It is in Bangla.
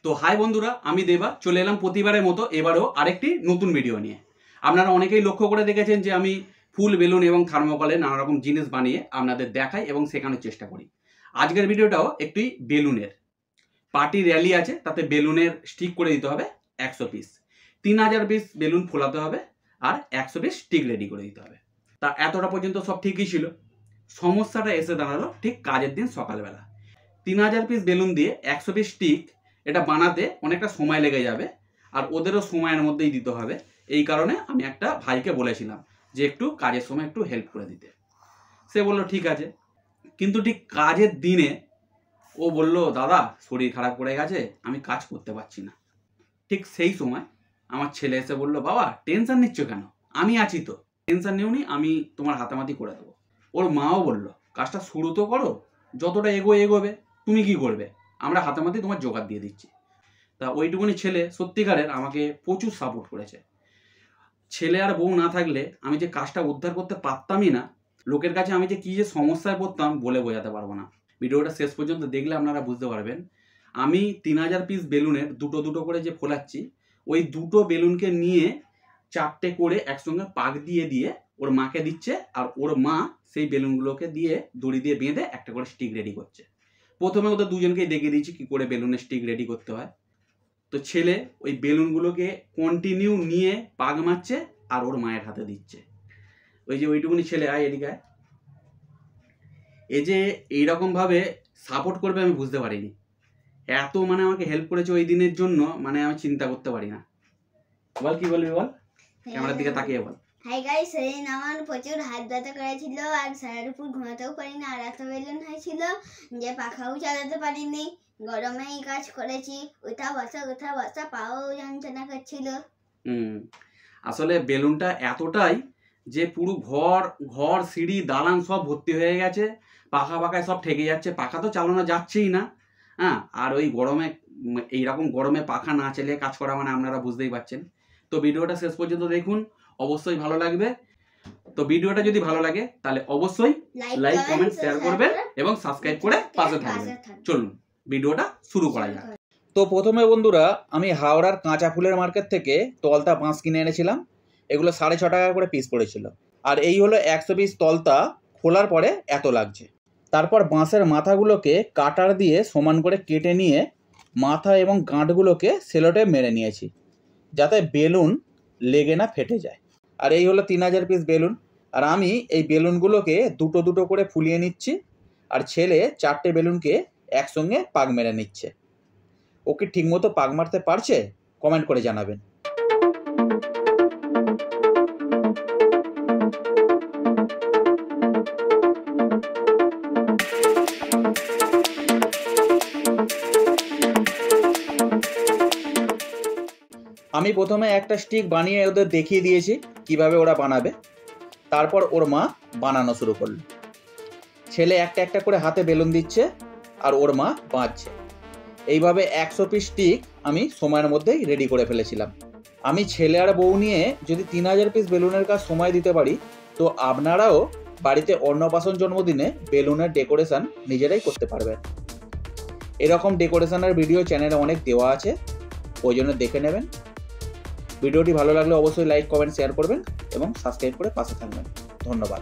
তো হাই বন্ধুরা, আমি দেবা চলে এলাম প্রতিবারের মতো এবারও আরেকটি নতুন ভিডিও নিয়ে। আপনারা অনেকেই লক্ষ্য করে দেখেছেন যে আমি ফুল বেলুন এবং থার্মোকলে নানা রকম জিনিস বানিয়ে আপনাদের দেখাই এবং শেখানোর চেষ্টা করি। আজকের ভিডিওটাও একটি বেলুনের পার্টি র্যালি আছে, তাতে বেলুনের স্টিক করে দিতে হবে 100 পিস। 3000 পিস বেলুন ফোলাতে হবে আর 100 পিস স্টিক রেডি করে দিতে হবে। তা এতটা পর্যন্ত সব ঠিকই ছিল। সমস্যাটা এসে দাঁড়ালো ঠিক কাজের দিন সকালবেলা। 3000 পিস বেলুন দিয়ে 100 পিস স্টিক এটা বানাতে অনেকটা সময় লেগে যাবে, আর ওদেরও সময়ের মধ্যেই দিতে হবে। এই কারণে আমি একটা ভাইকে বলেছিলাম যে একটু কাজের সময় একটু হেল্প করে দিতে। সে বললো ঠিক আছে, কিন্তু ঠিক কাজের দিনে ও বলল, দাদা শরীর খারাপ করে গেছে, আমি কাজ করতে পারছি না। ঠিক সেই সময় আমার ছেলে এসে বলল, বাবা টেনশন নিচ্ছ কেন, আমি আছি তো, টেনশন নিও নি, আমি তোমার হাতামাতি করে দেবো। ওর মাও বলল, কাজটা শুরু তো করো, যতটা এগোবে তুমি কি করবে, আমরা হাতামাতি তোমার জোগাড় দিয়ে দিচ্ছি। তা ওইটুকুনি ছেলে সত্যিকারের আমাকে প্রচুর সাপোর্ট করেছে। ছেলে আর বউ না থাকলে আমি যে কাজটা উদ্ধার করতে পারতামই না। লোকের কাছে আমি যে কী যে সমস্যায় পড়তাম বলে বোঝাতে পারবো না। ভিডিওটা শেষ পর্যন্ত দেখলে আপনারা বুঝতে পারবেন। আমি 3000 পিস বেলুনের দুটো করে যে ফোলাচ্ছি, ওই দুটো বেলুনকে নিয়ে 4টে করে একসঙ্গে পাক দিয়ে ওর মাকে দিচ্ছে, আর ওর মা সেই বেলুনগুলোকে দিয়ে দড়ি দিয়ে বেঁধে একটা করে স্টিক রেডি করছে। প্রথমে ওদের দুজনকেই দেখিয়ে দিয়েছি কী করে বেলুনের স্টিক রেডি করতে হয়। তো ছেলে ওই বেলুনগুলোকে কন্টিনিউ নিয়ে পাক মারছে আর ওর মায়ের হাতে দিচ্ছে। ওই যে ওইটুকুনি ছেলে, আয় এদিকে আয়। এই যে এইরকমভাবে সাপোর্ট করবে আমি বুঝতে পারিনি। এত আমাকে হেল্প করেছে ওই দিনের জন্য, আমি চিন্তা করতে পারি না। বল কি বলবি, বল, ক্যামেরার দিকে তাকিয়ে বল। হাই গাইস, সেদিন আমার প্রচুর হাত ব্যথা করেছিল আর সারার উপর ঘুমাতেও পারি না, আর এত বেলুন হয়েছিল যে পাখাও চালাতে পারিনি। গরমেই কাজ করেছি, ওঠা বসা পাও যন্ত্রণা করছিল। আসলে বেলুনটা এতটাই যে পুরো ঘর সিঁড়ি দালান সব ভর্তি হয়ে গেছে, পাখায় সব ঠেকে যাচ্ছে, পাখা তো চালানো যাচ্ছেই না। হ্যাঁ, আর ওই গরমে এইরকম গরমে পাখা না চালিয়ে কাজ করা আপনারা বুঝতেই পারছেন। তো ভিডিওটা শেষ পর্যন্ত দেখুন, অবশ্যই ভালো লাগবে। তো ভিডিওটা যদি ভালো লাগে তাহলে অবশ্যই লাইক কমেন্ট শেয়ার করবেন এবং সাবস্ক্রাইব করে পাশে থাকবেন। চলুন ভিডিওটা শুরু করা যাক। তো প্রথমে বন্ধুরা, আমি হাওড়ার কাঁচা ফুলের মার্কেট থেকে তলতা বাঁশ কিনে এনেছিলাম। এগুলো 6.5 টাকা করে পিস পড়েছিল। আর এই হলো 100 পিস তলতা, খোলার পরে এত লাগছে। তারপর বাঁশের মাথাগুলোকে কাটার দিয়ে সমান করে কেটে নিয়ে মাথা এবং গাঁটগুলোকে সেলোটেপ মেরে নিয়েছি, যাতে বেলুন লেগে না ফেটে যায়। আর এই হলো 3000 পিস বেলুন। আর আমি এই বেলুনগুলোকে দুটো করে ফুলিয়ে নিচ্ছি, আর ছেলে 4টে বেলুনকে একসঙ্গে পাক মেরে নিচ্ছে। ওকে ঠিকমতো পাক মারতে পারছে? কমেন্ট করে জানাবেন। আমি প্রথমে একটা স্টিক বানিয়ে ওদের দেখিয়ে দিয়েছি কিভাবে ওরা বানাবে। তারপর ওর মা বানানো শুরু করলো। ছেলে একটা করে হাতে বেলুন দিচ্ছে আর ওর মা বাঁধছে। এইভাবে 100 পিস স্টিক আমি সময়ের মধ্যেই রেডি করে ফেলেছিলাম। আমি ছেলে আর বউ নিয়ে যদি 3000 পিস বেলুনের কাজ সময় দিতে পারি, তো আপনারাও বাড়িতে অন্নপ্রাশন জন্মদিনে বেলুনের ডেকোরেশন নিজেরাই করতে পারবেন। এরকম ডেকোরেশনের ভিডিও চ্যানেলে অনেক দেওয়া আছে, ওই জন্য দেখে নেবেন। ভিডিওটি ভালো লাগলে অবশ্যই লাইক কমেন্ট শেয়ার করবেন এবং সাবস্ক্রাইব করে পাশে থাকবেন। ধন্যবাদ।